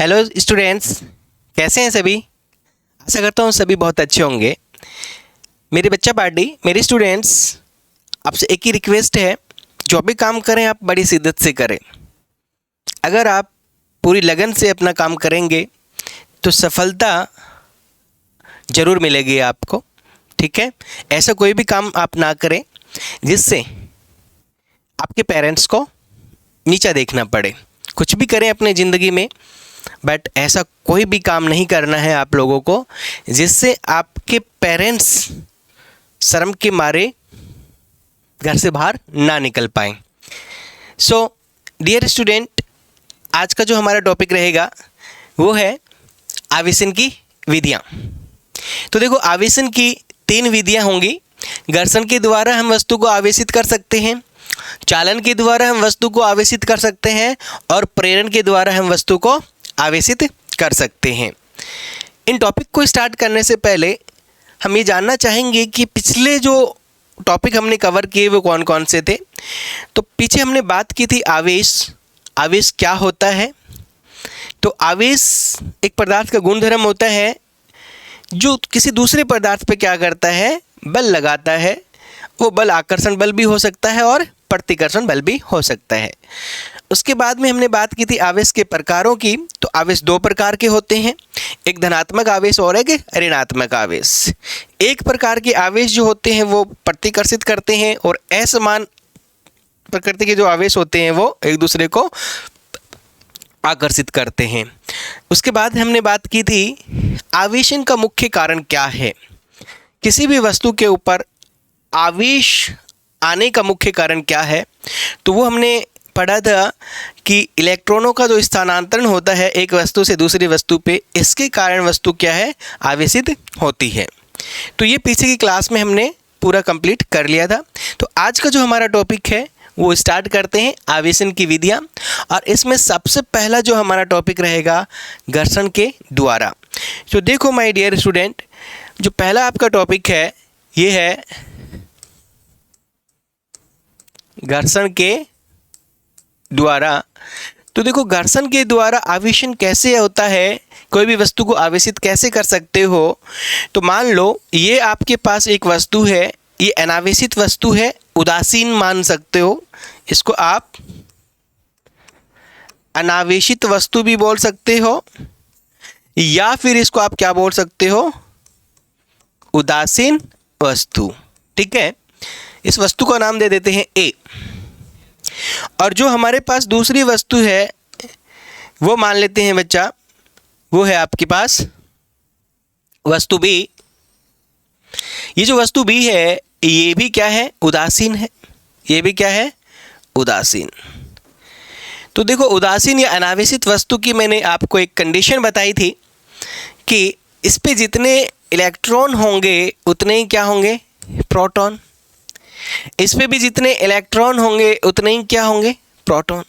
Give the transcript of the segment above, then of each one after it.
Hello students, कैसे हैं सभी। आशा करता हूँ सभी बहुत अच्छे होंगे। मेरे बच्चा पार्टी, मेरे स्टूडेंट्स, आपसे एक ही रिक्वेस्ट है, जो भी काम करें आप बड़ी शिद्दत से करें। अगर आप पूरी लगन से अपना काम करेंगे तो सफलता ज़रूर मिलेगी आपको। ठीक है, ऐसा कोई भी काम आप ना करें जिससे आपके पेरेंट्स को नीचा देखना पड़े। कुछ भी करें अपने ज़िंदगी में, बट ऐसा कोई भी काम नहीं करना है आप लोगों को जिससे आपके पेरेंट्स शर्म के मारे घर से बाहर ना निकल पाएँ। सो डियर स्टूडेंट, आज का जो हमारा टॉपिक रहेगा वो है आवेशन की विधियाँ। तो देखो, आवेशन की 3 विधियाँ होंगी। घर्षण के द्वारा हम वस्तु को आवेशित कर सकते हैं, चालन के द्वारा हम वस्तु को आवेशित कर सकते हैं और प्रेरण के द्वारा हम वस्तु को आवेशित कर सकते हैं। इन टॉपिक को स्टार्ट करने से पहले हम ये जानना चाहेंगे कि पिछले जो टॉपिक हमने कवर किए वो कौन कौन से थे। तो पीछे हमने बात की थी आवेश क्या होता है। तो आवेश एक पदार्थ का गुणधर्म होता है जो किसी दूसरे पदार्थ पे क्या करता है, बल लगाता है। वो बल आकर्षण बल भी हो सकता है और प्रतिकर्षण बल भी हो सकता है। उसके बाद में हमने बात की थी आवेश के प्रकारों की। तो आवेश 2 प्रकार के होते हैं, एक धनात्मक आवेश और एक ऋणात्मक आवेश। एक प्रकार के आवेश जो होते हैं वो प्रतिकर्षित करते हैं और असमान प्रकृति के जो आवेश होते हैं वो एक दूसरे को आकर्षित करते हैं। उसके बाद हमने बात की थी आवेशन का मुख्य कारण क्या है। किसी भी वस्तु के ऊपर आवेश आने का मुख्य कारण क्या है, तो वो हमने पढ़ा था कि इलेक्ट्रॉनों का जो स्थानांतरण होता है एक वस्तु से दूसरी वस्तु पे, इसके कारण वस्तु क्या है, आवेशित होती है। तो ये पीछे की क्लास में हमने पूरा कंप्लीट कर लिया था। तो आज का जो हमारा टॉपिक है वो स्टार्ट करते हैं आवेशन की विधियाँ। और इसमें सबसे पहला जो हमारा टॉपिक रहेगा घर्षण के द्वारा। तो देखो माय डियर स्टूडेंट, जो पहला आपका टॉपिक है ये है घर्षण के द्वारा। तो देखो, घर्षण के द्वारा आवेशन कैसे होता है, कोई भी वस्तु को आवेशित कैसे कर सकते हो। तो मान लो ये आपके पास एक वस्तु है, ये अनावेशित वस्तु है, उदासीन मान सकते हो। इसको आप अनावेशित वस्तु भी बोल सकते हो या फिर इसको आप क्या बोल सकते हो, उदासीन वस्तु। ठीक है, इस वस्तु का नाम दे देते हैं ए। और जो हमारे पास दूसरी वस्तु है वो मान लेते हैं बच्चा, वो है आपके पास वस्तु बी। ये जो वस्तु बी है ये भी क्या है, उदासीन है। ये भी क्या है, उदासीन। तो देखो, उदासीन या अनावेशित वस्तु की मैंने आपको एक कंडीशन बताई थी कि इस पे जितने इलेक्ट्रॉन होंगे उतने ही क्या होंगे, प्रोटॉन। इस पे भी जितने इलेक्ट्रॉन होंगे उतने ही क्या होंगे, प्रोटॉन।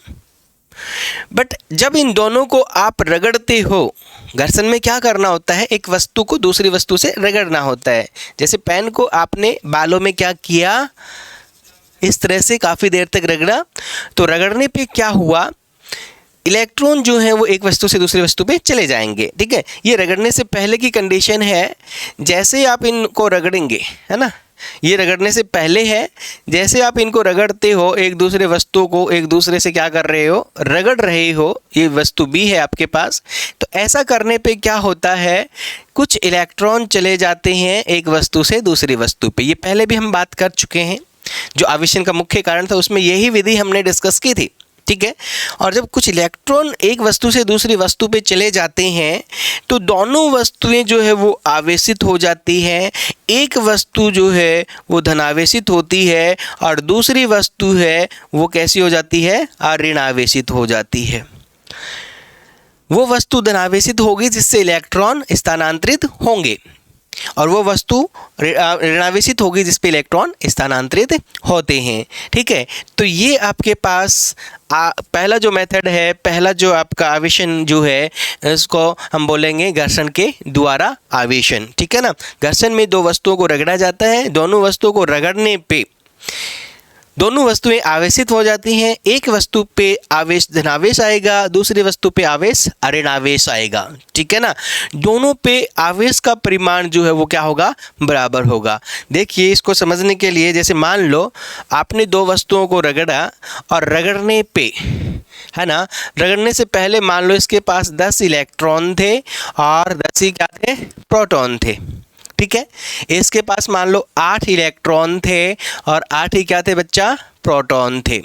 बट जब इन दोनों को आप रगड़ते हो, घर्षण में क्या करना होता है, एक वस्तु को दूसरी वस्तु से रगड़ना होता है। जैसे पेन को आपने बालों में क्या किया, इस तरह से काफ़ी देर तक रगड़ा। तो रगड़ने पे क्या हुआ, इलेक्ट्रॉन जो है वो एक वस्तु से दूसरी वस्तु पे चले जाएंगे। ठीक है, ये रगड़ने से पहले की कंडीशन है। जैसे आप इनको रगड़ेंगे, है ना, ये रगड़ने से पहले है। जैसे आप इनको रगड़ते हो, एक दूसरे वस्तु को एक दूसरे से क्या कर रहे हो, रगड़ रहे हो। ये वस्तु बी है आपके पास। तो ऐसा करने पे क्या होता है, कुछ इलेक्ट्रॉन चले जाते हैं एक वस्तु से दूसरी वस्तु पे। ये पहले भी हम बात कर चुके हैं, जो आवेशन का मुख्य कारण था उसमें यही विधि हमने डिस्कस की थी। ठीक है, और जब कुछ इलेक्ट्रॉन एक वस्तु से दूसरी वस्तु पे चले जाते हैं तो दोनों वस्तुएं जो है वो आवेशित हो जाती हैं। एक वस्तु जो है वो धनावेशित होती है और दूसरी वस्तु है वो कैसी हो जाती है, ऋणावेशित हो जाती है। वो वस्तु धनावेशित होगी जिससे इलेक्ट्रॉन स्थानांतरित होंगे और वो वस्तु ऋणावेशित होगी जिस पे इलेक्ट्रॉन स्थानांतरित होते हैं। ठीक है, तो ये आपके पास पहला जो मेथड है, पहला जो आपका आवेशन जो है, इसको हम बोलेंगे घर्षण के द्वारा आवेशन। ठीक है ना, घर्षण में 2 वस्तुओं को रगड़ा जाता है। दोनों वस्तुओं को रगड़ने पे दोनों वस्तुएं आवेशित हो जाती हैं, एक वस्तु पे आवेश धनावेश आएगा, दूसरी वस्तु पे आवेश ऋणावेश आएगा, ठीक है ना। दोनों पे आवेश का परिमाण जो है वो क्या होगा, बराबर होगा। देखिए इसको समझने के लिए, जैसे मान लो आपने दो वस्तुओं को रगड़ा और रगड़ने पे, है ना, रगड़ने से पहले मान लो इसके पास 10 इलेक्ट्रॉन थे और 10 ही क्या थे, प्रोटॉन थे, ठीक है। इसके पास मान लो 8 इलेक्ट्रॉन थे और 8 ही क्या थे बच्चा, प्रोटॉन थे।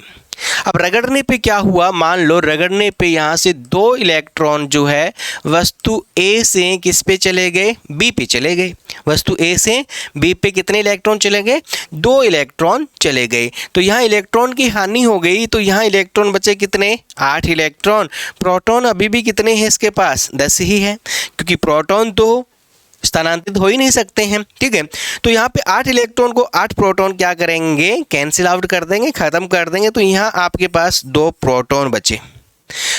अब रगड़ने पे क्या हुआ, मान लो रगड़ने पे यहाँ से 2 इलेक्ट्रॉन जो है वस्तु ए से किस पे चले गए, बी पे चले गए। वस्तु ए से बी पे कितने इलेक्ट्रॉन चले गए, 2 इलेक्ट्रॉन चले गए। तो यहाँ इलेक्ट्रॉन की हानि हो गई, तो यहाँ इलेक्ट्रॉन बचे कितने, 8 इलेक्ट्रॉन। प्रोटॉन अभी भी कितने हैं इसके पास, 10 ही है, क्योंकि प्रोटॉन तो स्थानांतरित हो ही नहीं सकते हैं, ठीक है। तो यहाँ पे 8 इलेक्ट्रॉन को 8 प्रोटॉन क्या करेंगे, कैंसिल आउट कर देंगे, खत्म कर देंगे। तो यहाँ आपके पास 2 प्रोटॉन बचे।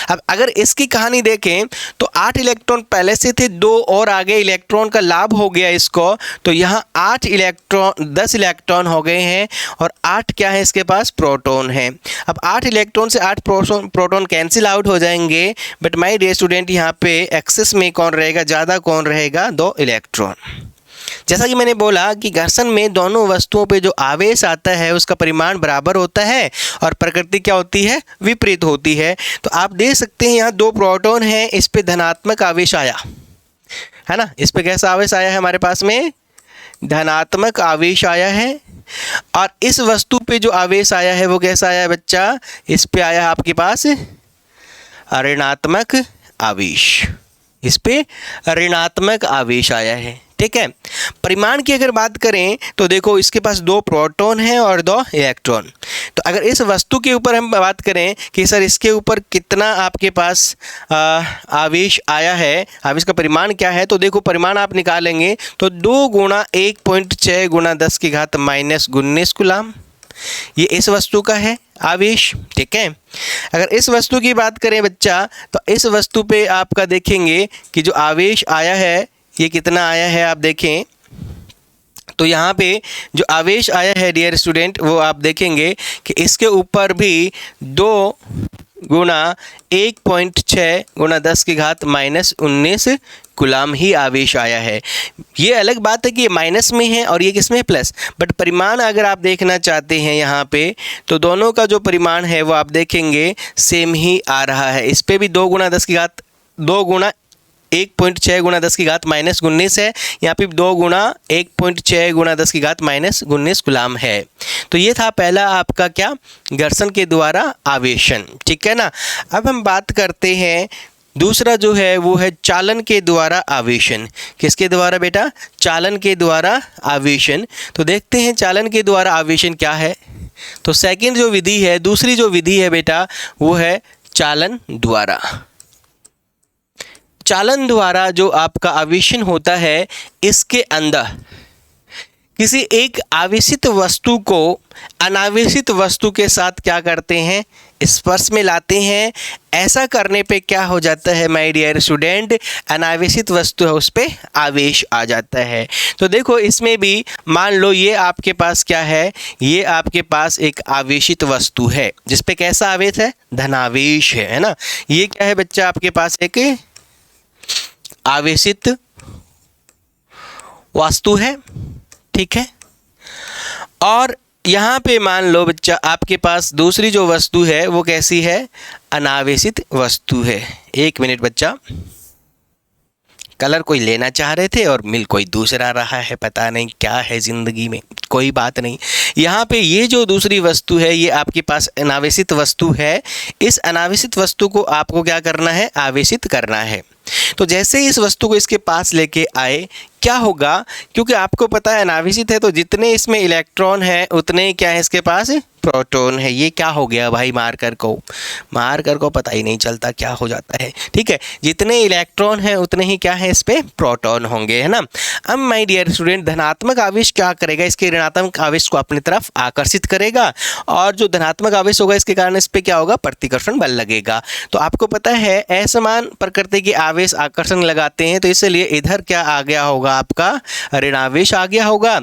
अब अगर इसकी कहानी देखें तो 8 इलेक्ट्रॉन पहले से थे, 2 और आगे इलेक्ट्रॉन का लाभ हो गया इसको, तो यहाँ 8 इलेक्ट्रॉन 10 इलेक्ट्रॉन हो गए हैं और 8 क्या है इसके पास, प्रोटॉन है। अब 8 इलेक्ट्रॉन से 8 प्रोटॉन कैंसिल आउट हो जाएंगे, बट माय डियर स्टूडेंट यहाँ पे एक्सेस में कौन रहेगा, ज़्यादा कौन रहेगा, 2 इलेक्ट्रॉन। जैसा कि मैंने बोला कि घर्षण में दोनों वस्तुओं पे जो आवेश आता है उसका परिमाण बराबर होता है और प्रकृति क्या होती है, विपरीत होती है। तो आप देख सकते हैं यहाँ 2 प्रोटॉन हैं, इस पे धनात्मक आवेश आया है ना, इस पे कैसा आवेश आया है, हमारे पास में धनात्मक आवेश आया है। और इस वस्तु पे जो आवेश आया है वो कैसा आया है बच्चा, इस पे आया है आपके पास ऋणात्मक आवेश, इस पे ऋणात्मक आवेश आया है, ठीक है। परिमाण की अगर बात करें तो देखो इसके पास 2 प्रोटॉन हैं और 2 इलेक्ट्रॉन। तो अगर इस वस्तु के ऊपर हम बात करें कि सर इसके ऊपर कितना आपके पास आवेश आया है, आवेश का परिमाण क्या है, तो देखो परिमाण आप निकालेंगे तो 2 गुणा 1.6 गुणा 10 की घात -19 कूलम, ये इस वस्तु का है आवेश, ठीक है। अगर इस वस्तु की बात करें बच्चा तो इस वस्तु पे आपका देखेंगे कि जो आवेश आया है ये कितना आया है, आप देखें तो यहाँ पे जो आवेश आया है डियर स्टूडेंट वो आप देखेंगे कि इसके ऊपर भी 2 गुणा 1.6 गुणा 10 की घात -19 कूलम ही आवेश आया है। ये अलग बात है कि ये माइनस में है और ये किस में है, प्लस, बट परिमाण अगर आप देखना चाहते हैं यहाँ पे तो दोनों का जो परिमाण है वो आप देखेंगे सेम ही आ रहा है। इस पे भी 2 गुणा 10 की घात 2 गुणा 1.6 गुणा 10 की घात -19 है, यहाँ पे 2 गुणा 1.6 गुणा 10 की घात -19 कूलम है। तो ये था पहला आपका क्या, घर्षण के द्वारा आवेशन, ठीक है ना। अब हम बात करते हैं दूसरा जो है वो है चालन के द्वारा आवेशन। किसके द्वारा बेटा, चालन के द्वारा आवेशन। तो देखते हैं चालन के द्वारा आवेशन क्या है। तो सेकंड जो विधि है, दूसरी जो विधि है बेटा वो है चालन द्वारा। चालन द्वारा जो आपका आवेशन होता है, इसके अंदर किसी एक आवेशित वस्तु को अनावेशित वस्तु के साथ क्या करते हैं, स्पर्श में लाते हैं। ऐसा करने पे क्या हो जाता है माय डियर स्टूडेंट, अनावेशित वस्तु है उस पर आवेश आ जाता है। तो देखो इसमें भी मान लो ये आपके पास क्या है, ये आपके पास एक आवेशित वस्तु है जिस पे कैसा आवेश है, धनावेश है ना। ये क्या है बच्चा, आपके पास एक आवेशित वस्तु है, ठीक है। और यहाँ पे मान लो बच्चा आपके पास दूसरी जो वस्तु है वो कैसी है, अनावेशित वस्तु है। 1 मिनट बच्चा, कलर कोई लेना चाह रहे थे और मिल कोई दूसरा रहा है, पता नहीं क्या है ज़िंदगी में, कोई बात नहीं। यहाँ पे ये जो दूसरी वस्तु है ये आपके पास अनावेशित वस्तु है। इस अनावेशित वस्तु को आपको क्या करना है, आवेशित करना है। तो जैसे ही इस वस्तु को इसके पास लेके आए क्या होगा, क्योंकि आपको पता है अनावेशित है तो जितने इसमें इलेक्ट्रॉन है उतने क्या है इसके पास प्रोटॉन है। ये क्या हो गया भाई, मार्कर को पता ही नहीं चलता क्या हो जाता है, ठीक है। जितने इलेक्ट्रॉन है उतने ही क्या है इस पे प्रोटॉन होंगे, है ना। अब माय डियर स्टूडेंट धनात्मक आवेश क्या करेगा, इसके ऋणात्मक आवेश को अपनी तरफ आकर्षित करेगा और जो धनात्मक आवेश होगा इसके कारण इस पे क्या होगा, प्रतिकर्षण बल लगेगा। तो आपको पता है असमान प्रकृति के आवेश आकर्षण लगाते हैं, तो इसलिए इधर क्या आ गया होगा, आपका ऋणावेश आ गया होगा।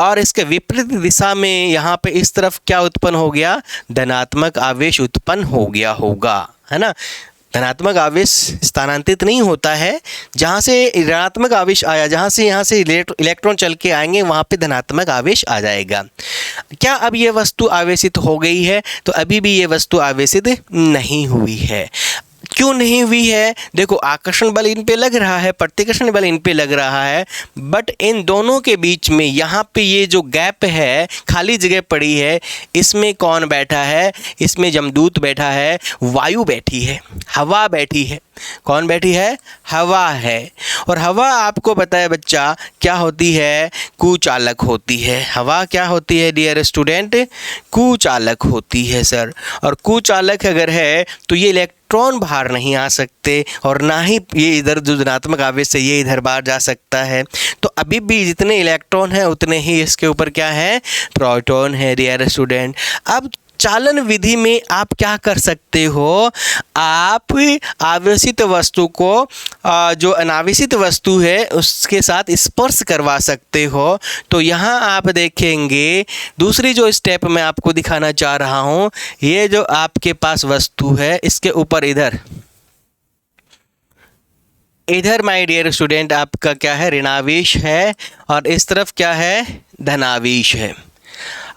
और इसके विपरीत दिशा में यहाँ पे इस तरफ क्या उत्पन्न हो गया, धनात्मक आवेश उत्पन्न हो गया होगा, है ना। धनात्मक आवेश स्थानांतरित नहीं होता है, जहाँ से ऋणात्मक आवेश आया, जहाँ से यहाँ से इलेक्ट्रॉन चल के आएंगे वहाँ पे धनात्मक आवेश आ जाएगा। क्या अब ये वस्तु आवेशित हो गई है? तो अभी भी ये वस्तु आवेशित नहीं हुई है। क्यों नहीं हुई है? देखो, आकर्षण बल इन पे लग रहा है, प्रतिकर्षण बल इन पे लग रहा है, बट इन दोनों के बीच में यहाँ पे ये जो गैप है, खाली जगह पड़ी है, इसमें कौन बैठा है? इसमें जमदूत बैठा है, वायु बैठी है, हवा बैठी है। कौन बैठी है? हवा है। और हवा आपको पता है बच्चा क्या होती है? कुचालक होती है। हवा क्या होती है डियर स्टूडेंट? कुचालक होती है सर। और कुचालक अगर है तो ये इलेक्ट्रॉन बाहर नहीं आ सकते, और ना ही ये इधर जो धनात्मक आवेश से ये इधर बाहर जा सकता है। तो अभी भी जितने इलेक्ट्रॉन हैं उतने ही इसके ऊपर क्या है? प्रोटॉन है डियर स्टूडेंट। अब चालन विधि में आप क्या कर सकते हो? आप आवेशित वस्तु को जो अनावेशित वस्तु है उसके साथ स्पर्श करवा सकते हो। तो यहाँ आप देखेंगे, दूसरी जो स्टेप मैं आपको दिखाना चाह रहा हूँ, ये जो आपके पास वस्तु है इसके ऊपर इधर माय डियर स्टूडेंट आपका क्या है? ऋणावेश है, और इस तरफ क्या है? धनावेश है।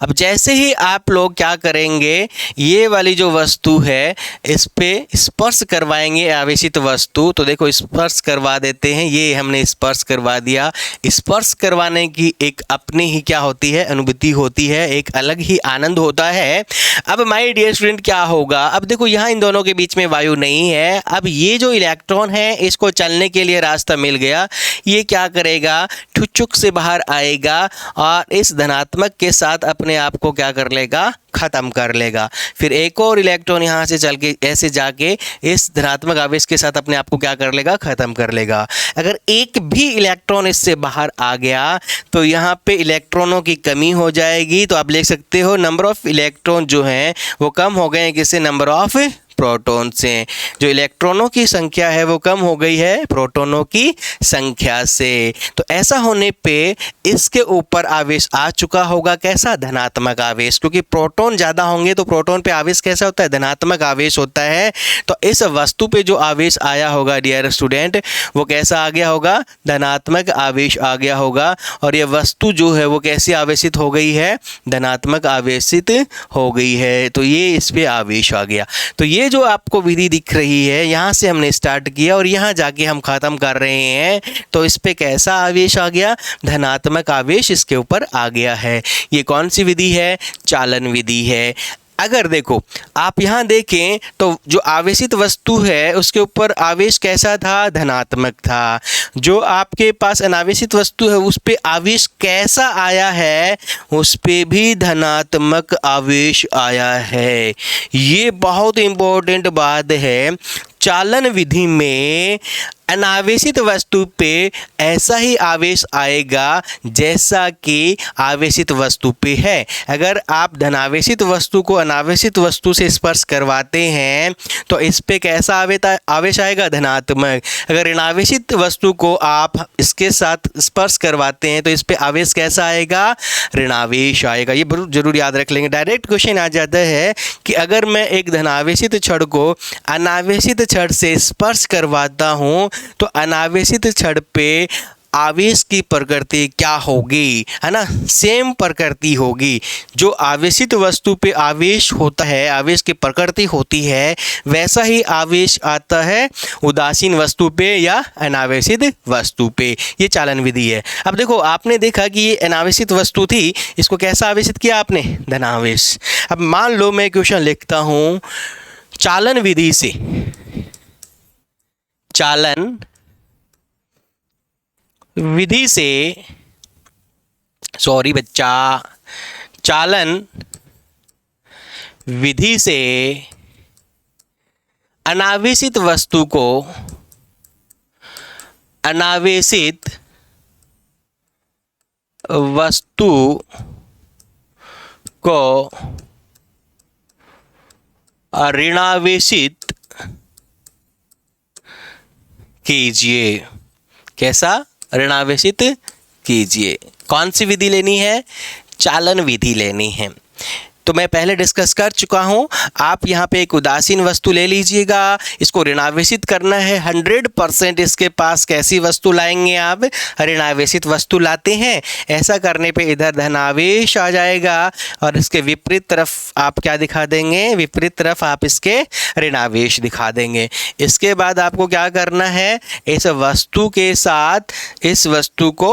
अब जैसे ही आप लोग क्या करेंगे, ये वाली जो वस्तु है इस पे स्पर्श करवाएंगे आवेशित वस्तु। तो देखो, स्पर्श करवा देते हैं, ये हमने स्पर्श करवा दिया। स्पर्श करवाने की एक अपनी ही क्या होती है? अनुभूति होती है, एक अलग ही आनंद होता है। अब माय डियर स्टूडेंट क्या होगा? अब देखो, यहाँ इन दोनों के बीच में वायु नहीं है। अब ये जो इलेक्ट्रॉन है इसको चलने के लिए रास्ता मिल गया। ये क्या करेगा? ठुचुक से बाहर आएगा और इस धनात्मक के साथ अपने आप को क्या कर लेगा? ख़त्म कर लेगा। फिर एक और इलेक्ट्रॉन यहाँ से चल के ऐसे जाके इस धनात्मक आवेश के साथ अपने आप को क्या कर लेगा? ख़त्म कर लेगा। अगर एक भी इलेक्ट्रॉन इससे बाहर आ गया तो यहाँ पे इलेक्ट्रॉनों की कमी हो जाएगी। तो आप लिख सकते हो नंबर ऑफ इलेक्ट्रॉन जो हैं वो कम हो गए हैं, किससे? नंबर ऑफ प्रोटॉन से। जो इलेक्ट्रॉनों की संख्या है वो कम हो गई है प्रोटॉनों की संख्या से। तो ऐसा होने पे इसके ऊपर आवेश आ चुका होगा, कैसा? धनात्मक आवेश। क्योंकि प्रोटॉन ज़्यादा होंगे तो प्रोटॉन पे आवेश कैसा होता है? धनात्मक आवेश होता है। तो इस वस्तु पे जो आवेश आया होगा डियर स्टूडेंट, वो कैसा आ गया होगा? धनात्मक आवेश आ गया होगा। और ये वस्तु जो है वो कैसी आवेशित हो गई है? धनात्मक आवेशित हो गई है। तो ये इस पे आवेश आ गया। तो ये जो आपको विधि दिख रही है, यहाँ से हमने स्टार्ट किया और यहाँ जाके हम ख़त्म कर रहे हैं। तो इस पे कैसा आवेश आ गया? धनात्मक आवेश इसके ऊपर आ गया है। ये कौन सी विधि है? चालन विधि है। अगर देखो, आप यहाँ देखें तो जो आवेशित वस्तु है उसके ऊपर आवेश कैसा था? धनात्मक था। जो आपके पास अनावेशित वस्तु है उस पे आवेश कैसा आया है? उस पे भी धनात्मक आवेश आया है। ये बहुत इम्पोर्टेंट बात है। चालन विधि में अनावेशित वस्तु पे ऐसा ही आवेश आएगा जैसा कि आवेशित वस्तु पे है। अगर आप धनावेशित वस्तु को अनावेशित वस्तु से स्पर्श करवाते हैं तो इस पे कैसा आवेश आएगा? धनात्मक। अगर ऋणावेशित वस्तु को आप इसके साथ स्पर्श करवाते हैं तो इस पे आवेश कैसा आएगा? ऋणावेश आएगा। ये जरूर याद रख लेंगे। डायरेक्ट क्वेश्चन आ जाता है कि अगर मैं एक धनावेशित छड़ को अनावेशित छड़ से स्पर्श करवाता हूँ तो अनावेशित छड़ पे आवेश की प्रकृति क्या होगी? है ना, सेम प्रकृति होगी। जो आवेशित वस्तु पे आवेश होता है, आवेश की प्रकृति होती है, वैसा ही आवेश आता है उदासीन वस्तु पे या अनावेशित वस्तु पे। ये चालन विधि है। अब देखो, आपने देखा कि ये अनावेशित वस्तु थी, इसको कैसा आवेशित किया आपने? धनावेश। अब मान लो मैं क्वेश्चन लिखता हूँ, चालन विधि से, चालन विधि से, सॉरी बच्चा, चालन विधि से अनावेशित वस्तु को अनावेशित वस्तु को ऋणावेशित कीजिए। कैसा? ऋणावेशित कीजिए। कौन सी विधि लेनी है? चालन विधि लेनी है। तो मैं पहले डिस्कस कर चुका हूँ। आप यहाँ पे एक उदासीन वस्तु ले लीजिएगा, इसको ऋणावेशित करना है। 100% इसके पास कैसी वस्तु लाएंगे आप? ऋणावेशित वस्तु लाते हैं। ऐसा करने पे इधर धनावेश आ जाएगा और इसके विपरीत तरफ आप क्या दिखा देंगे? विपरीत तरफ आप इसके ऋणावेश दिखा देंगे। इसके बाद आपको क्या करना है? इस वस्तु के साथ इस वस्तु को,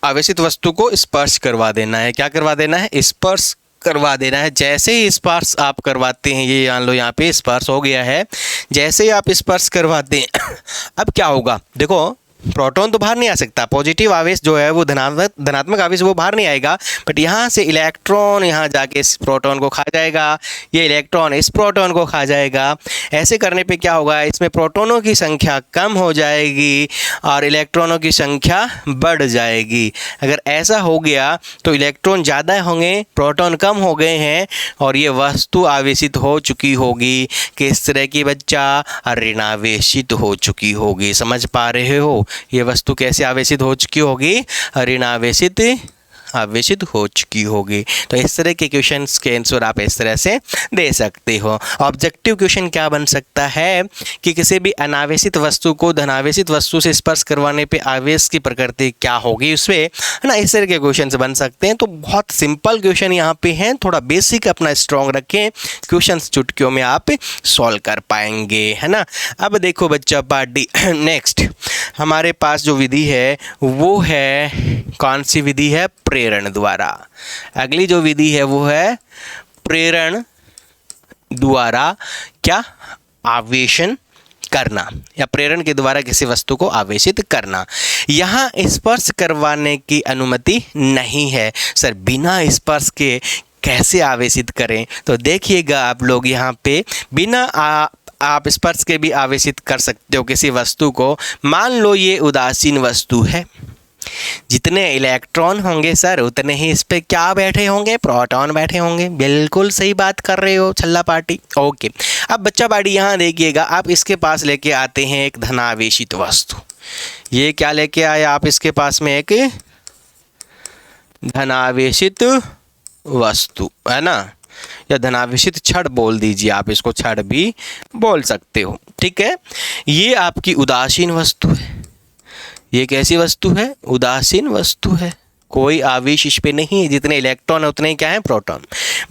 आवेशित वस्तु को स्पर्श करवा देना है। क्या करवा देना है? स्पर्श करवा देना है। जैसे ही स्पर्श आप करवाते हैं, ये जान लो यहाँ पे स्पर्श हो गया है। जैसे ही आप स्पर्श करवाते हैं अब क्या होगा? देखो, प्रोटॉन तो बाहर नहीं आ सकता, पॉजिटिव आवेश जो है वो धनात्मक आवेश वो बाहर नहीं आएगा, बट यहाँ से इलेक्ट्रॉन यहाँ जाके इस प्रोटॉन को खा जाएगा, ये इलेक्ट्रॉन इस प्रोटॉन को खा जाएगा। ऐसे करने पे क्या होगा? इसमें प्रोटॉनों की संख्या कम हो जाएगी और इलेक्ट्रॉनों की संख्या बढ़ जाएगी। अगर ऐसा हो गया तो इलेक्ट्रॉन ज़्यादा होंगे, प्रोटॉन कम हो गए हैं और ये वस्तु आवेशित हो चुकी होगी। किस तरह की बच्चा? ऋणावेशित हो चुकी होगी। समझ पा रहे हो? ये वस्तु कैसे आवेशित हो चुकी होगी? आवेशित हो चुकी होगी। तो इस तरह के क्वेश्चंस के आंसर आप इस तरह से दे सकते हो। ऑब्जेक्टिव क्वेश्चन क्या बन सकता है कि किसी भी अनावेशित वस्तु को धनावेशित वस्तु से स्पर्श करवाने पे आवेश की प्रकृति क्या होगी उसमें, है ना? इस तरह के क्वेश्चन बन सकते हैं। तो बहुत सिंपल क्वेश्चन यहाँ पे हैं, थोड़ा बेसिक अपना स्ट्रॉन्ग रखें, क्वेश्चन चुटकियों में आप सॉल्व कर पाएंगे, है ना? अब देखो बच्चा पार्ट डी। नेक्स्ट हमारे पास जो विधि है वो है, कौन सी विधि है? प्रेरण द्वारा। अगली जो विधि है वो है प्रेरण द्वारा क्या? आवेशन करना, या प्रेरण के द्वारा किसी वस्तु को आवेशित करना। यहाँ स्पर्श करवाने की अनुमति नहीं है। सर बिना स्पर्श के कैसे आवेशित करें? तो देखिएगा आप लोग, यहाँ पे बिना आप स्पर्श के भी आवेशित कर सकते हो किसी वस्तु को। मान लो ये उदासीन वस्तु है, जितने इलेक्ट्रॉन होंगे सर उतने ही इस पे क्या बैठे होंगे? प्रोटॉन बैठे होंगे। बिल्कुल सही बात कर रहे हो छल्ला पार्टी। ओके, अब बच्चा पार्टी यहाँ देखिएगा, आप इसके पास लेके आते हैं एक धनावेशित वस्तु। ये क्या लेके आए आप इसके पास में? एक धनावेशित वस्तु, है ना? या धनावेशित छड़ बोल दीजिए, आप इसको छड़ भी बोल सकते हो, ठीक है? ये आपकी उदासीन वस्तु है। ये कैसी वस्तु है? उदासीन वस्तु है। कोई आवेश इस पे नहीं है, जितने इलेक्ट्रॉन है उतने ही क्या है? प्रोटॉन।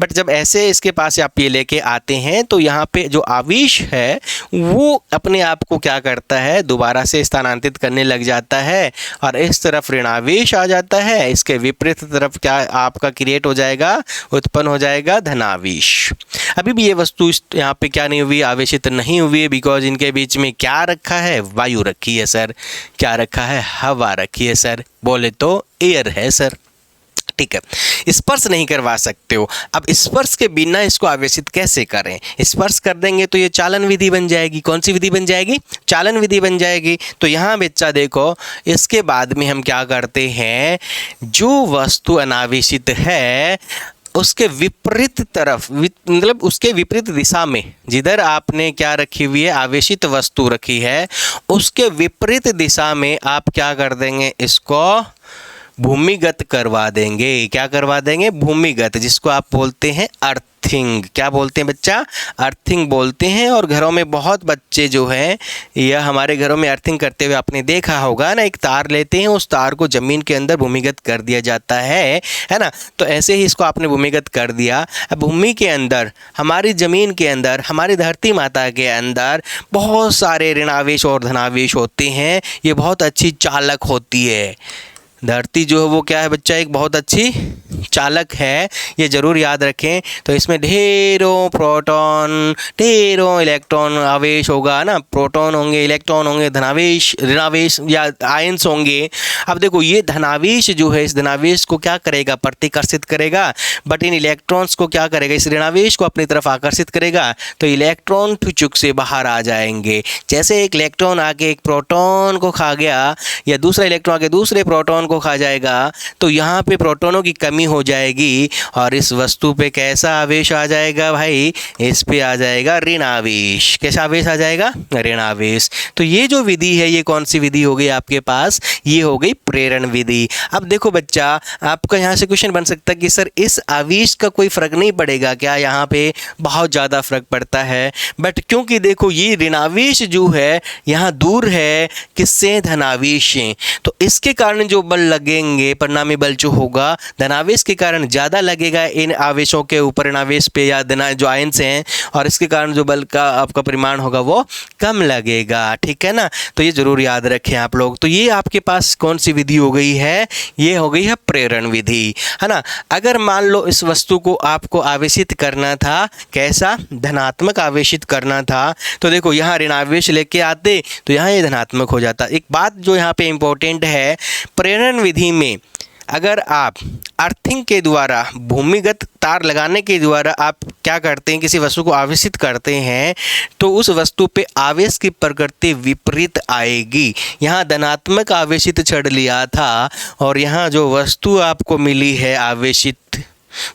बट जब ऐसे इसके पास आप ये लेके आते हैं तो यहाँ पे जो आवेश है वो अपने आप को क्या करता है? दोबारा से स्थानांतरित करने लग जाता है और इस तरफ ऋणावेश आ जाता है। इसके विपरीत तरफ क्या आपका क्रिएट हो जाएगा? उत्पन्न हो जाएगा धनावेश। अभी भी ये वस्तु यहाँ पे क्या नहीं हुई? आवेशित नहीं हुई है, बिकॉज इनके बीच में क्या रखा है? वायु रखी है सर। क्या रखा है? हवा रखी है सर। बोले तो एयर है सर, ठीक है? स्पर्श नहीं करवा सकते हो। अब स्पर्श के बिना इसको आवेशित कैसे करें? स्पर्श कर देंगे तो ये चालन विधि बन जाएगी। कौन सी विधि बन जाएगी? चालन विधि बन जाएगी। तो यहाँ बच्चा देखो, इसके बाद में हम क्या करते हैं? जो वस्तु अनावेशित है उसके विपरीत तरफ, मतलब उसके विपरीत दिशा में, जिधर आपने क्या रखी हुई है? आवेशित वस्तु रखी है, उसके विपरीत दिशा में आप क्या कर देंगे? इसको भूमिगत करवा देंगे। क्या करवा देंगे? भूमिगत, जिसको आप बोलते हैं अर्थिंग। क्या बोलते हैं बच्चा? अर्थिंग बोलते हैं। और घरों में बहुत बच्चे जो हैं, या हमारे घरों में अर्थिंग करते हुए आपने देखा होगा ना, एक तार लेते हैं, उस तार को ज़मीन के अंदर भूमिगत कर दिया जाता है ना? तो ऐसे ही इसको आपने भूमिगत कर दिया। अब भूमि के अंदर, हमारी ज़मीन के अंदर, हमारी धरती माता के अंदर बहुत सारे ऋणावेश और धनावेश होते हैं। ये बहुत अच्छी चालक होती है। धरती जो है वो क्या है बच्चा? एक बहुत अच्छी चालक है, ये ज़रूर याद रखें। तो इसमें ढेरों प्रोटॉन, ढेरों इलेक्ट्रॉन आवेश होगा ना, प्रोटॉन होंगे, इलेक्ट्रॉन होंगे, धनावेश, ऋणावेश या आयंस होंगे। अब देखो, ये धनावेश जो है, इस धनावेश को क्या करेगा? प्रतिकर्षित करेगा। बट इन इलेक्ट्रॉन्स को क्या करेगा? इस ऋणावेश को अपनी तरफ आकर्षित करेगा। तो इलेक्ट्रॉन ठुचुक से बाहर आ जाएंगे। जैसे एक इलेक्ट्रॉन आके एक प्रोटॉन को खा गया, या दूसरा इलेक्ट्रॉन आके दूसरे प्रोटॉन को खा जाएगा तो यहाँ पे प्रोटॉनों की कमी हो जाएगी और इस वस्तु पे कैसा आवेश आ जाएगा भाई, इस पे आ जाएगा ऋण आवेश। कैसा आवेश आ जाएगा, ऋण आवेश। तो ये जो विधि है ये कौन सी विधि हो गई आपके पास, ये हो गई प्रेरण विधि। अब देखो बच्चा, आपका यहाँ से क्वेश्चन बन सकता है कि सर इस आवेश का कोई फर्क नहीं पड़ेगा क्या, यहाँ पे बहुत ज़्यादा फर्क पड़ता है। बट क्योंकि देखो ये ऋणावेश जो है यहाँ दूर है किससे, धनावेश से, तो इसके कारण जो बल लगेंगे, परिणामी बल जो होगा धनावेश के कारण ज़्यादा लगेगा इन आवेशों के ऊपर, ऋणावेश पे या धना जो आयंस हैं, और इसके कारण जो बल का आपका परिमाण होगा वो कम लगेगा। ठीक है ना, तो ये जरूर याद रखें आप लोग। तो ये आपके पास कौन सी विधि हो गई है, ये हो गई है प्रेरण विधि, है ना। अगर मान लो इस वस्तु को आपको आवेशित करना था, कैसा, धनात्मक आवेशित करना था, तो देखो यहाँ ऋणावेश लेके आते तो यहाँ ये धनात्मक हो जाता। एक बात जो यहाँ पे इम्पोर्टेंट है, प्रेरण विधि में अगर आप अर्थिंग के द्वारा, भूमिगत तार लगाने के द्वारा आप क्या करते हैं, किसी वस्तु को आवेशित करते हैं, तो उस वस्तु पे आवेश की प्रकृति विपरीत आएगी। यहाँ धनात्मक आवेशित छड़ लिया था और यहाँ जो वस्तु आपको मिली है आवेशित,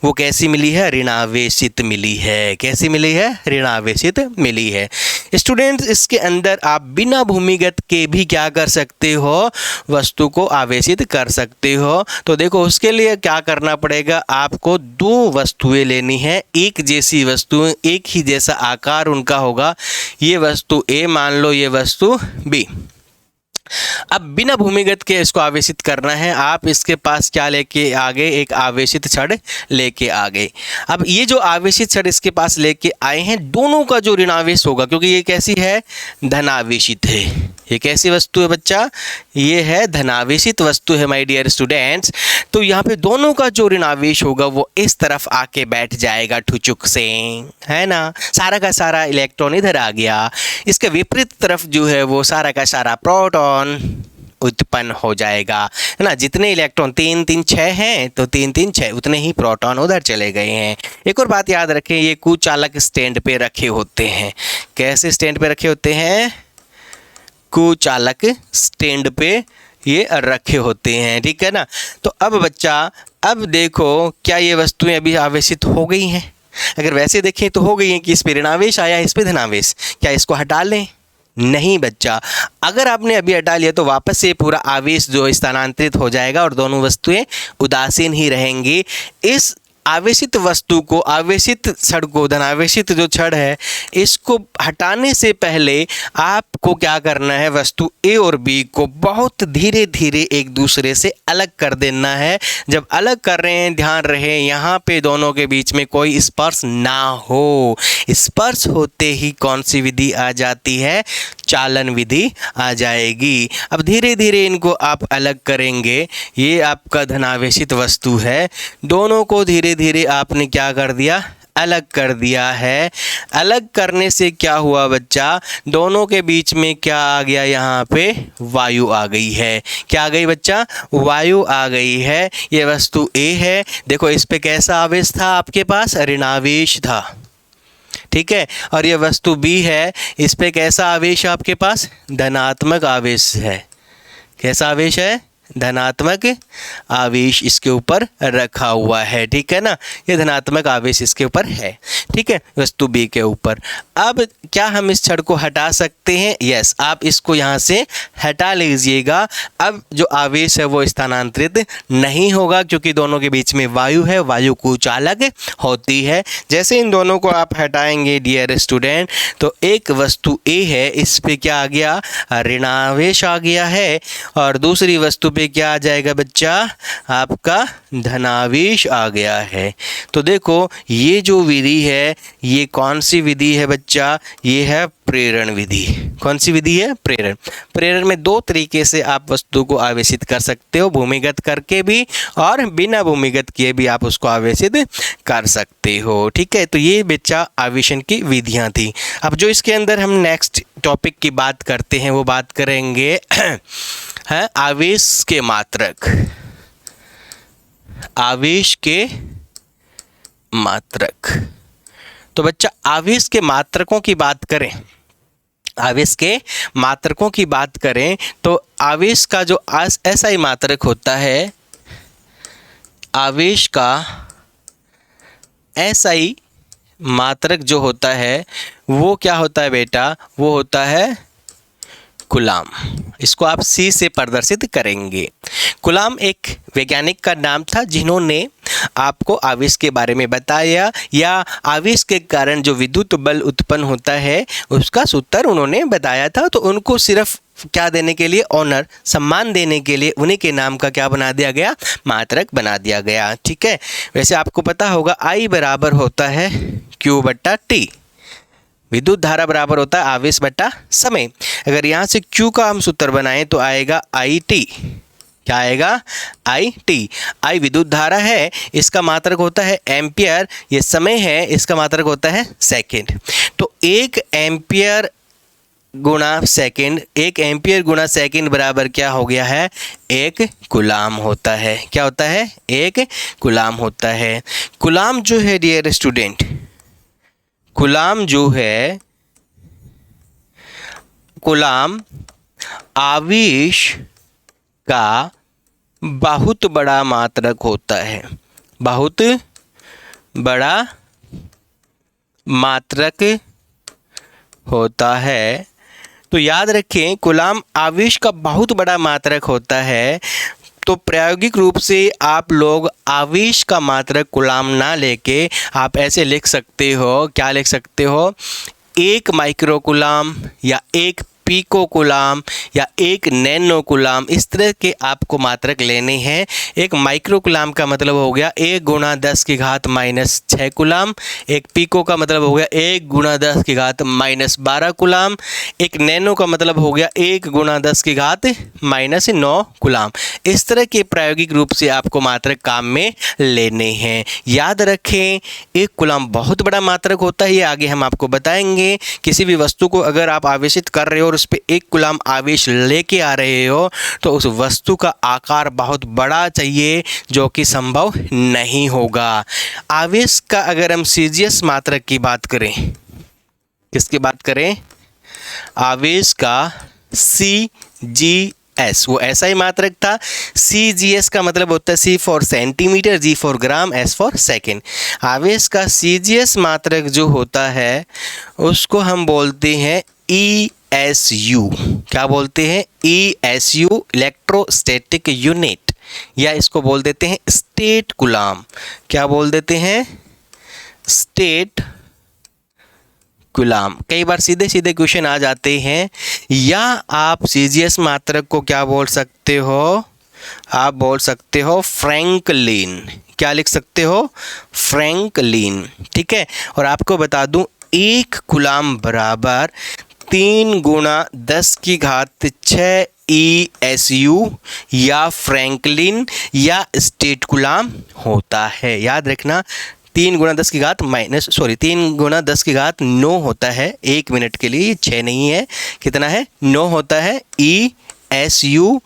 वो कैसी मिली है, ऋणावेशित मिली है। कैसी मिली है, ऋणावेशित मिली है। स्टूडेंट्स, इसके अंदर आप बिना भूमिगत के भी क्या कर सकते हो, वस्तु को आवेशित कर सकते हो। तो देखो उसके लिए क्या करना पड़ेगा, आपको दो वस्तुएं लेनी है, एक जैसी वस्तुएं, एक ही जैसा आकार उनका होगा। ये वस्तु ए मान लो, ये वस्तु बी। अब बिना भूमिगत के इसको आवेशित करना है, आप इसके पास क्या लेके आ गए, एक आवेशित छड़ लेके आ गए। अब ये जो आवेशित छड़ इसके पास लेके आए हैं, दोनों का जो ऋणावेश होगा, क्योंकि ये कैसी है, धनावेशित है। ये कैसी वस्तु है बच्चा, ये है धनावेशित वस्तु है माय डियर स्टूडेंट्स। तो यहाँ पे दोनों का जो ऋणावेश होगा वो इस तरफ आके बैठ जाएगा ठुचुक से, है ना। सारा का सारा इलेक्ट्रॉन इधर आ गया, इसके विपरीत तरफ जो है वो सारा का सारा प्रोटॉन उत्पन्न हो जाएगा, है ना। जितने इलेक्ट्रॉन 3 3 6 हैं तो 3 3 6 उतने ही प्रोटॉन उधर चले गए हैं। एक और बात याद रखें, ये कुचालक स्टैंड पे रखे होते हैं। कैसे स्टैंड पे रखे होते हैं, कुचालक स्टैंड पे ये रखे होते हैं, ठीक है ना। तो अब बच्चा, अब देखो क्या ये वस्तुएं अभी आवेशित हो गई हैं, अगर वैसे देखें तो हो गई हैं कि इस पे ऋणावेश आया, इस पे धनावेश, क्या इसको हटा लें, नहीं बच्चा। अगर आपने अभी हटा लिया तो वापस से पूरा आवेश जो स्थानांतरित हो जाएगा और दोनों वस्तुएं उदासीन ही रहेंगी। इस आवेशित वस्तु को, आवेशित छड़ को, धनावेशित जो छड़ है, इसको हटाने से पहले आपको क्या करना है, वस्तु ए और बी को बहुत धीरे धीरे एक दूसरे से अलग कर देना है। जब अलग कर रहे हैं ध्यान रहे यहाँ पे दोनों के बीच में कोई स्पर्श ना हो। स्पर्श होते ही कौन सी विधि आ जाती है, चालन विधि आ जाएगी। अब धीरे धीरे इनको आप अलग करेंगे। ये आपका धनावेशित वस्तु है, दोनों को धीरे धीरे आपने क्या कर दिया, अलग कर दिया है। अलग करने से क्या हुआ बच्चा, दोनों के बीच में क्या आ गया, यहाँ पे वायु आ गई है। क्या आ गई बच्चा, वायु आ गई है। ये वस्तु ए है, देखो इस पे कैसा आवेश था आपके पास, ऋणावेश था, ठीक है। और ये वस्तु बी है, इस पे कैसा आवेश है आपके पास, धनात्मक आवेश है। कैसा आवेश है, धनात्मक आवेश इसके ऊपर रखा हुआ है, ठीक है ना। ये धनात्मक आवेश इसके ऊपर है, ठीक है, वस्तु बी के ऊपर। अब क्या हम इस छड़ को हटा सकते हैं, यस, आप इसको यहाँ से हटा लीजिएगा। अब जो आवेश है वो स्थानांतरित नहीं होगा क्योंकि दोनों के बीच में वायु है, वायु कुचालक होती है। जैसे इन दोनों को आप हटाएंगे डियर स्टूडेंट, तो एक वस्तु ए है, इस पे क्या आ गया, ऋणावेश आ गया है, और दूसरी वस्तु पे क्या आ जाएगा बच्चा, आपका धनावेश आ गया है। तो देखो ये जो विधि है ये कौन सी विधि है बच्चा, ये है प्रेरण विधि। कौन सी विधि है, प्रेरण। प्रेरण में दो तरीके से आप वस्तु को आवेशित कर सकते हो, भूमिगत करके भी और बिना भूमिगत किए भी आप उसको आवेशित कर सकते हो, ठीक है। तो ये बच्चा आवेशन की विधियां थी। अब जो इसके अंदर हम नेक्स्ट टॉपिक की बात करते हैं वो बात करेंगे है आवेश के मात्रक। आवेश के मात्रक। तो बच्चा आवेश के मात्रकों की बात करें आवेश के मात्रकों की बात करें तो आवेश का जो SI मात्रक होता है, आवेश का SI मात्रक जो होता है वो क्या होता है बेटा, वो होता है कूलाम। इसको आप C से प्रदर्शित करेंगे। कूलाम एक वैज्ञानिक का नाम था जिन्होंने आपको आवेश के बारे में बताया, या आवेश के कारण जो विद्युत बल उत्पन्न होता है उसका सूत्र उन्होंने बताया था। तो उनको सिर्फ क्या देने के लिए, ऑनर, सम्मान देने के लिए उन्हीं के नाम का क्या बना दिया गया, मात्रक बना दिया गया। ठीक है, वैसे आपको पता होगा I बराबर होता है Q बट्टा T। विद्युत धारा बराबर होता है आवेश बट्टा समय। अगर यहाँ से Q का हम सूत्र बनाएं तो आएगा IT। क्या आएगा, IT। I विद्युत धारा है, इसका मात्रक होता है एम्पियर। ये समय है, इसका मात्रक होता है सेकंड। तो 1 एम्पियर गुणा सेकंड, 1 एम्पियर गुणा सेकंड बराबर क्या हो गया है, 1 कूलाम होता है। क्या होता है, 1 कूलाम होता है। कूलाम जो है डियर स्टूडेंट, कूलाम जो है, कूलाम आवेश का बहुत बड़ा मात्रक होता है, बहुत बड़ा मात्रक होता है। तो याद रखें, कूलाम आवेश का बहुत बड़ा मात्रक होता है। तो प्रायोगिक रूप से आप लोग आवेश का मात्रक कूलाम ना लेके आप ऐसे लिख सकते हो, क्या लिख सकते हो, 1 माइक्रो कूलाम या 1 पीको कूलाम या 1 नैनो कूलाम, इस तरह के आपको मात्रक लेने हैं। 1 माइक्रो कूलाम का मतलब हो गया 1 गुणा 10 की घात -6 कूलाम। 1 पीको का मतलब हो गया 1 गुणा 10 की घात -12 कूलाम। 1 नैनो का मतलब हो गया 1 गुणा 10 की घात -9 कूलाम। इस तरह के प्रायोगिक रूप से आपको मात्रक काम में लेने हैं। याद रखें, 1 कूलाम बहुत बड़ा मात्रक होता है, ये आगे हम आपको बताएंगे। किसी भी वस्तु को अगर आप आवेशित कर रहे हो और उस पे 1 कूलाम आवेश लेके आ रहे हो तो उस वस्तु का आकार बहुत बड़ा चाहिए, जो कि संभव नहीं होगा। आवेश का अगर हम CGS मात्रक की बात करें, किसकी बात करें, आवेश का CGS, वो SI मात्रक था। CGS का मतलब होता है C for centimetre, G for gram, S for second. आवेश का CGS मात्रक जो होता है उसको हम बोलते हैं ESU। क्या बोलते हैं, ESU, इलेक्ट्रोस्टैटिक यूनिट, या इसको बोल देते हैं स्टेट कूलाम। क्या बोल देते हैं, स्टेट कूलाम। कई बार सीधे सीधे क्वेश्चन आ जाते हैं, या आप CGS मात्रक को क्या बोल सकते हो, आप बोल सकते हो फ्रैंकलिन। क्या लिख सकते हो, फ्रैंकलिन। ठीक है, और आपको बता दूं 1 कूलाम बराबर 3 गुणा 10 की घात 6 ESU या फ्रैंकलिन या स्टेट कूलाम होता है। याद रखना, 3 गुणा 10 की घात 3 गुणा 10 की घात 9 होता है। 1 मिनट के लिए 6 नहीं है, कितना है, 9 होता है ESU,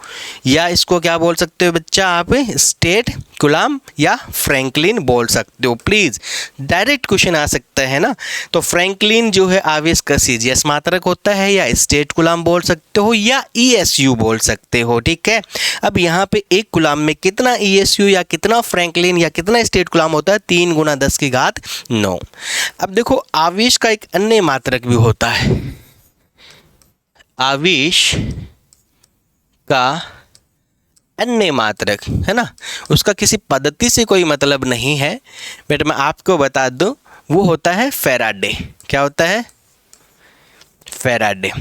या इसको क्या बोल सकते हो बच्चा आप, स्टेट कूलाम या फ्रैंकलिन बोल सकते हो। प्लीज़ डायरेक्ट क्वेश्चन आ सकता है ना। तो फ्रैंकलिन जो है आवेश का CGS मात्रक होता है, या स्टेट कूलाम बोल सकते हो, या ESU बोल सकते हो। ठीक है, अब यहाँ पे 1 कूलाम में कितना ESU या कितना फ्रैंकलिन या कितना स्टेट कूलाम होता है, 3 गुणा 10 की घात 9। अब देखो, आवेश का एक अन्य मात्रक भी होता है, आवेश का अन्य मात्रक है ना, उसका किसी पद्धति से कोई मतलब नहीं है, बट मैं आपको बता दूं, वो होता है फैराडे। क्या होता है, फैराडे।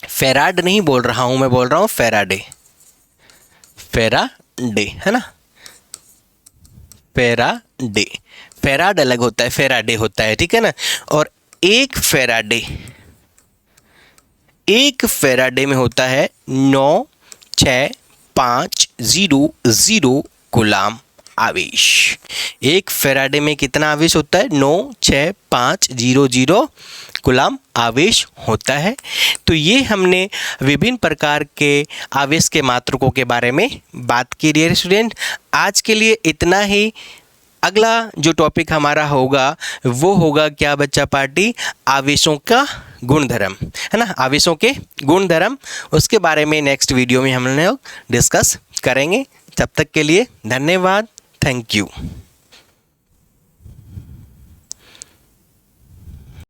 फैराड नहीं बोल रहा हूं, मैं बोल रहा हूं फैराडे। फैराडे है ना, फैराडे। फैराड अलग होता है, फैराडे होता है। ठीक है ना, और 1 फैराडे में होता है 96500 कूलाम आवेश। 1 फैराडे में कितना आवेश होता है, 96500 कूलाम आवेश होता है। तो ये हमने विभिन्न प्रकार के आवेश के मात्रकों के बारे में बात की। डियर स्टूडेंट, आज के लिए इतना ही। अगला जो टॉपिक हमारा होगा वो होगा क्या बच्चा पार्टी, आवेशों का गुणधर्म, है ना, आवेशों के गुणधर्म, उसके बारे में नेक्स्ट वीडियो में हम लोग डिस्कस करेंगे। तब तक के लिए धन्यवाद, थैंक यू।